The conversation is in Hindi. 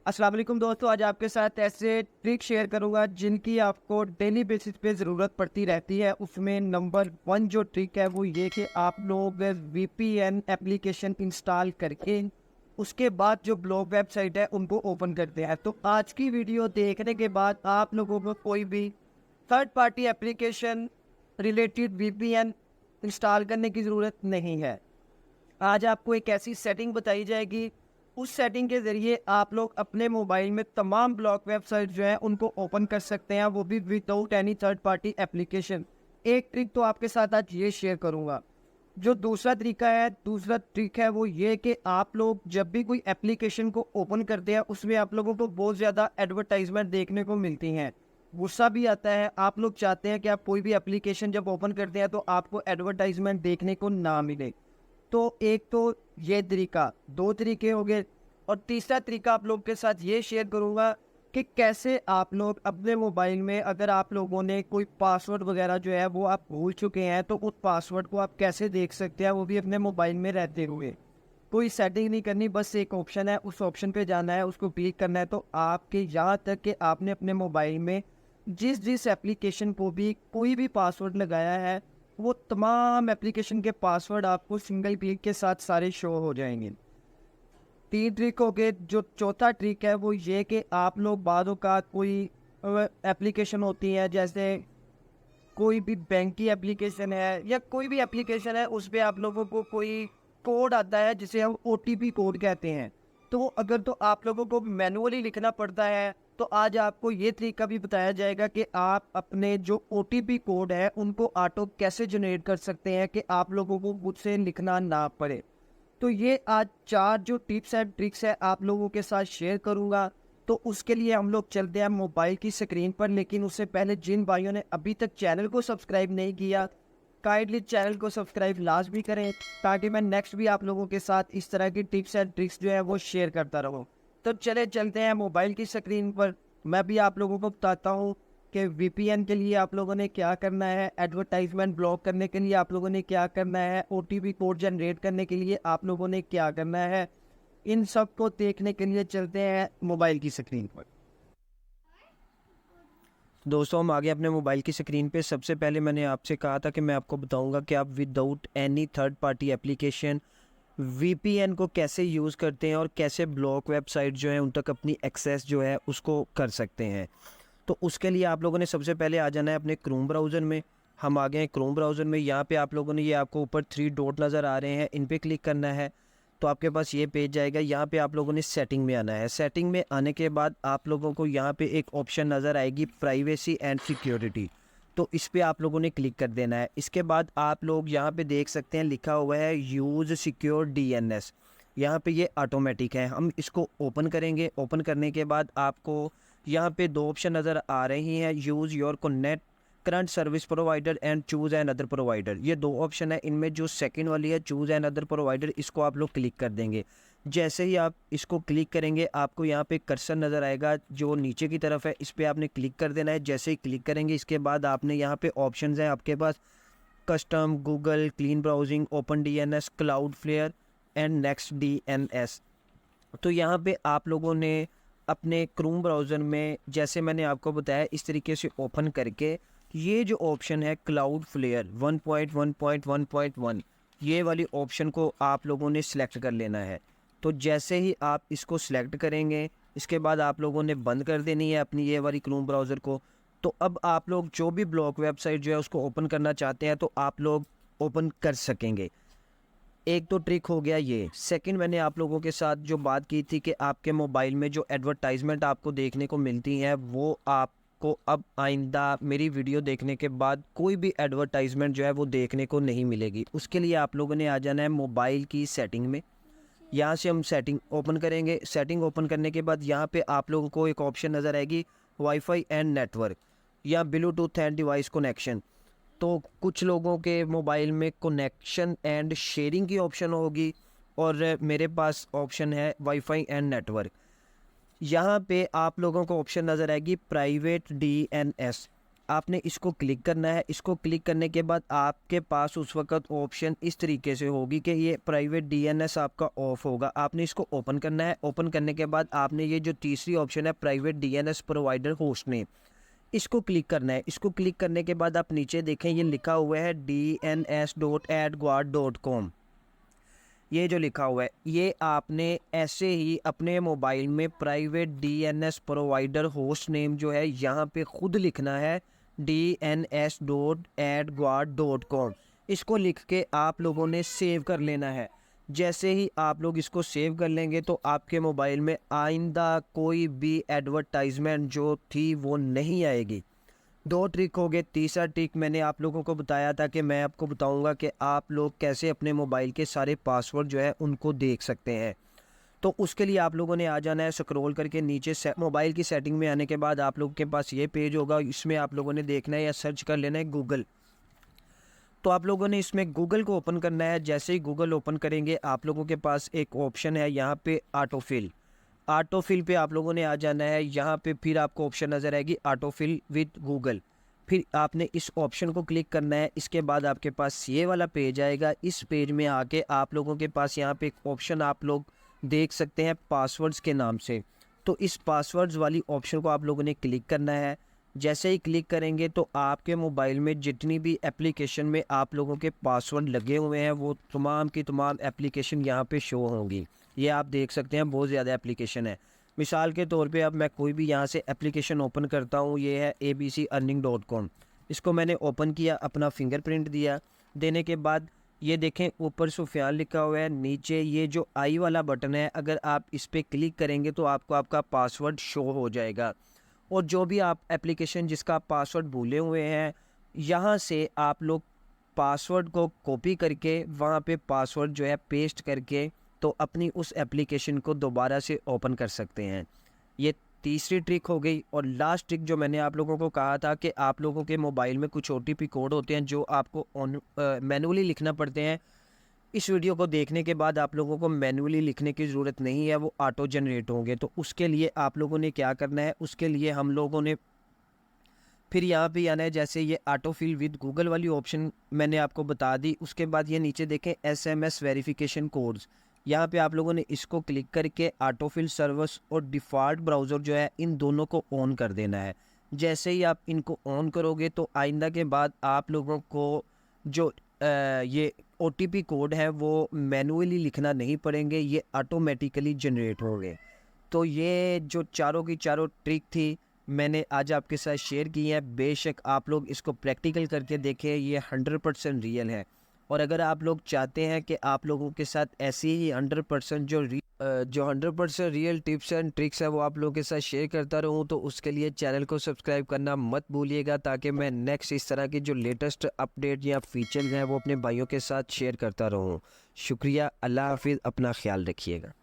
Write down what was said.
अस्सलाम वालेकुम दोस्तों, आज आपके साथ ऐसे ट्रिक शेयर करूंगा जिनकी आपको डेली बेसिस पे ज़रूरत पड़ती रहती है। उसमें नंबर 1 जो ट्रिक है वो ये कि आप लोग वीपीएन एप्लीकेशन इंस्टॉल करके उसके बाद जो ब्लॉग वेबसाइट है उनको ओपन करते हैं। तो आज की वीडियो देखने के बाद आप लोगों को कोई भी third party application related VPN install करने की ज़रूरत नहीं है। आज आपको एक ऐसी सेटिंग बताई जाएगी, उस सेटिंग के ज़रिए आप लोग अपने मोबाइल में तमाम ब्लॉक वेबसाइट जो है उनको ओपन कर सकते हैं, वो भी without any third party application. एक ट्रिक तो आपके साथ आज ये शेयर करूँगा। जो दूसरा ट्रिक है वो ये कि आप लोग जब भी कोई एप्लीकेशन को ओपन करते हैं उसमें आप लोगों को बहुत ज़्यादा एडवर्टाइजमेंट देखने को मिलती हैं। गुस्सा भी आता है, आप लोग चाहते हैं कि आप कोई भी एप्लीकेशन जब ओपन करते हैं तो आपको एडवर्टाइजमेंट देखने को ना मिले। तो एक तो ये तरीका, 2 तरीके हो गए और तीसरा तरीका आप लोग के साथ ये शेयर करूँगा कि कैसे आप लोग अपने मोबाइल में अगर आप लोगों ने कोई पासवर्ड वगैरह जो है वो आप भूल चुके हैं तो उस पासवर्ड को आप कैसे देख सकते हैं, वो भी अपने मोबाइल में रहते हुए। कोई सेटिंग नहीं करनी, बस एक ऑप्शन है, उस ऑप्शन पे जाना है, उसको क्लिक करना है तो आपके यहाँ तक कि आपने अपने मोबाइल में जिस जिस एप्लीकेशन को भी कोई भी पासवर्ड लगाया है वो तमाम एप्लीकेशन के पासवर्ड आपको सिंगल क्लिक के साथ सारे शो हो जाएंगे। 3 ट्रिक हो गए। जो चौथा ट्रिक है वो ये कि आप लोग बाद औक़ात कोई एप्लीकेशन होती है, जैसे कोई भी बैंक की एप्लीकेशन है या कोई भी एप्लीकेशन है, उस पे आप लोगों को कोई कोड आता है जिसे हम ओटीपी कोड कहते हैं। तो अगर तो आप लोगों को मैनुअली लिखना पड़ता है तो आज आपको ये तरीका भी बताया जाएगा कि आप अपने जो ओटीपी कोड है उनको ऑटो कैसे जनरेट कर सकते हैं कि आप लोगों को मुझसे लिखना ना पड़े। तो ये आज 4 जो टिप्स एंड ट्रिक्स है आप लोगों के साथ शेयर करूंगा। तो उसके लिए हम लोग चलते हैं मोबाइल की स्क्रीन पर, लेकिन उससे पहले जिन भाइयों ने अभी तक चैनल को सब्सक्राइब नहीं किया, काइंडली चैनल को सब्सक्राइब लाजमी करें ताकि मैं नेक्स्ट भी आप लोगों के साथ इस तरह की टिप्स एंड ट्रिक्स जो है वो शेयर करता रहूँ। तो चले चलते हैं मोबाइल की स्क्रीन पर। मैं भी आप लोगों को बताता हूँ कि वीपीएन के लिए आप लोगों ने क्या करना है, एडवर्टाइजमेंट ब्लॉक करने के लिए आप लोगों ने क्या करना है, ओटीपी कोड जनरेट करने के लिए आप लोगों ने क्या करना है। इन सब को देखने के लिए चलते हैं मोबाइल की स्क्रीन पर। दोस्तों हम आगे अपने मोबाइल की स्क्रीन पे। सबसे पहले मैंने आपसे कहा था कि मैं आपको बताऊंगा कि आप without any third party application VPN को कैसे यूज़ करते हैं और कैसे ब्लॉक वेबसाइट जो है उन तक अपनी एक्सेस जो है उसको कर सकते हैं। तो उसके लिए आप लोगों ने सबसे पहले आ जाना है अपने क्रोम ब्राउज़र में। हम आ गए हैं क्रोम ब्राउज़र में। यहाँ पे आप लोगों ने, ये आपको ऊपर 3 डॉट नज़र आ रहे हैं, इन पे क्लिक करना है तो आपके पास ये पेज जाएगा। यहाँ पे आप लोगों ने सेटिंग में आना है। सेटिंग में आने के बाद आप लोगों को यहाँ पे एक ऑप्शन नज़र आएगी, प्राइवेसी एंड सिक्योरिटी। तो इस पे आप लोगों ने क्लिक कर देना है। इसके बाद आप लोग यहाँ पे देख सकते हैं लिखा हुआ है यूज़ सिक्योर डीएनएस। यहाँ पे ये ऑटोमेटिक है। हम इसको ओपन करेंगे। ओपन करने के बाद आपको यहाँ पे 2 ऑप्शन नज़र आ रही हैं, use your connect current service provider and choose another provider. ये 2 ऑप्शन है। इनमें जो सेकंड वाली है चूज़ एन अदर प्रोवाइडर, इसको आप लोग क्लिक कर देंगे। जैसे ही आप इसको क्लिक करेंगे आपको यहाँ पे कर्सर नज़र आएगा जो नीचे की तरफ है, इस पर आपने क्लिक कर देना है। जैसे ही क्लिक करेंगे इसके बाद आपने यहाँ पे ऑप्शंस हैं आपके पास, custom, Google, clean browsing, open DNS, Cloudflare and next DNS. तो यहाँ पे आप लोगों ने अपने क्रोम ब्राउज़र में, जैसे मैंने आपको बताया, इस तरीके से ओपन करके ये जो ऑप्शन है क्लाउड फ्लेयर 1.1.1.1, ये वाली ऑप्शन को आप लोगों ने सिलेक्ट कर लेना है। तो जैसे ही आप इसको सिलेक्ट करेंगे इसके बाद आप लोगों ने बंद कर देनी है अपनी ये वाली क्रोम ब्राउज़र को। तो अब आप लोग जो भी ब्लॉक वेबसाइट जो है उसको ओपन करना चाहते हैं तो आप लोग ओपन कर सकेंगे। एक तो ट्रिक हो गया ये। सेकंड, मैंने आप लोगों के साथ जो बात की थी कि आपके मोबाइल में जो एडवर्टाइजमेंट आपको देखने को मिलती हैं वो आपको अब आइंदा मेरी वीडियो देखने के बाद कोई भी एडवर्टाइजमेंट जो है वो देखने को नहीं मिलेगी। उसके लिए आप लोगों ने आ जाना है मोबाइल की सेटिंग में। यहाँ से हम सेटिंग ओपन करेंगे। सेटिंग ओपन करने के बाद यहाँ पे आप लोगों को एक ऑप्शन नज़र आएगी, वाईफाई एंड नेटवर्क या ब्लूटूथ एंड डिवाइस कनेक्शन। तो कुछ लोगों के मोबाइल में कनेक्शन एंड शेयरिंग की ऑप्शन होगी और मेरे पास ऑप्शन है वाईफाई एंड नेटवर्क। यहाँ पे आप लोगों को ऑप्शन नज़र आएगी प्राइवेट डीएनएस। आपने इसको क्लिक करना है। इसको क्लिक करने के बाद आपके पास उस वक्त ऑप्शन इस तरीके से होगी कि ये प्राइवेट डीएनएस आपका ऑफ होगा। आपने इसको ओपन करना है। ओपन करने के बाद आपने ये जो तीसरी ऑप्शन है private DNS provider host name, इसको क्लिक करना है। इसको क्लिक करने के बाद आप नीचे देखें ये लिखा हुआ है dns.adguard.com। ये जो लिखा हुआ है ये आपने ऐसे ही अपने मोबाइल में private DNS provider host name जो है यहाँ पे खुद लिखना है dns.adguard.com। इसको लिख के आप लोगों ने सेव कर लेना है। जैसे ही आप लोग इसको सेव कर लेंगे तो आपके मोबाइल में आइंदा कोई भी एडवर्टाइजमेंट जो थी वो नहीं आएगी। 2 ट्रिक हो गए। तीसरा ट्रिक मैंने आप लोगों को बताया था कि मैं आपको बताऊंगा कि आप लोग कैसे अपने मोबाइल के सारे पासवर्ड जो है उनको देख सकते हैं। तो उसके लिए आप लोगों ने आ जाना है स्क्रॉल करके नीचे मोबाइल की सेटिंग में आने के बाद आप लोगों के पास ये पेज होगा। इसमें आप लोगों ने देखना है या सर्च कर लेना है गूगल। तो आप लोगों ने इसमें गूगल को ओपन करना है। जैसे ही गूगल ओपन करेंगे आप लोगों के पास एक ऑप्शन है यहाँ पे ऑटोफिल। ऑटोफिल पे आप लोगों ने आ जाना है। यहाँ पे फिर आपको ऑप्शन नज़र आएगी ऑटोफिल विद गूगल। फिर आपने इस ऑप्शन को क्लिक करना है। इसके बाद आपके पास ये वाला पेज आएगा। इस पेज में आके आप लोगों के पास यहाँ पे एक ऑप्शन आप लोग देख सकते हैं पासवर्ड्स के नाम से। तो इस पासवर्ड्स वाली ऑप्शन को आप लोगों ने क्लिक करना है। जैसे ही क्लिक करेंगे तो आपके मोबाइल में जितनी भी एप्लीकेशन में आप लोगों के पासवर्ड लगे हुए हैं वो तमाम की तमाम एप्लीकेशन यहाँ पे शो होंगी। ये आप देख सकते हैं बहुत ज़्यादा एप्लीकेशन है। मिसाल के तौर पे अब मैं कोई भी यहाँ से एप्लीकेशन ओपन करता हूँ। ये है abcearning.com। इसको मैंने ओपन किया, अपना फिंगरप्रिंट दिया। देने के बाद ये देखें ऊपर सुफियान लिखा हुआ है, नीचे ये जो आई वाला बटन है अगर आप इस पर क्लिक करेंगे तो आपको आपका पासवर्ड शो हो जाएगा। और जो भी आप एप्लीकेशन जिसका आप पासवर्ड भूले हुए हैं यहाँ से आप लोग पासवर्ड को कॉपी करके वहाँ पे पासवर्ड जो है पेस्ट करके तो अपनी उस एप्लीकेशन को दोबारा से ओपन कर सकते हैं। ये तीसरी ट्रिक हो गई। और लास्ट ट्रिक जो मैंने आप लोगों को कहा था कि आप लोगों के मोबाइल में कुछ OTP कोड होते हैं जो आपको मैनुअली लिखना पड़ते हैं। इस वीडियो को देखने के बाद आप लोगों को मैनुअली लिखने की ज़रूरत नहीं है, वो ऑटो जनरेट होंगे। तो उसके लिए आप लोगों ने क्या करना है, उसके लिए हम लोगों ने फिर यहाँ पे आना है। जैसे ये ऑटोफिल विद गूगल वाली ऑप्शन मैंने आपको बता दी। उसके बाद ये नीचे देखें SMS वेरिफिकेशन कोड्स, यहाँ पे आप लोगों ने इसको क्लिक करके ऑटोफिल सर्विस और डिफ़ॉल्ट ब्राउज़र जो है इन दोनों को ऑन कर देना है। जैसे ही आप इनको ऑन करोगे तो आइंदा के बाद आप लोगों को जो ये OTP कोड है वो मैनुअली लिखना नहीं पड़ेंगे, ये ऑटोमेटिकली जनरेट होंगे। तो ये जो चारों की चारों ट्रिक थी मैंने आज आपके साथ शेयर की है। बेशक आप लोग इसको प्रैक्टिकल करके देखें, ये 100% रियल है। और अगर आप लोग चाहते हैं कि आप लोगों के साथ ऐसी ही 100% जो 100% रियल टिप्स एंड ट्रिक्स है वो आप लोगों के साथ शेयर करता रहूं, तो उसके लिए चैनल को सब्सक्राइब करना मत भूलिएगा ताकि मैं नेक्स्ट इस तरह की जो लेटेस्ट अपडेट या फीचर्स हैं वो अपने भाइयों के साथ शेयर करता रहूं। शुक्रिया, अल्लाह हाफिज़, अपना ख्याल रखिएगा।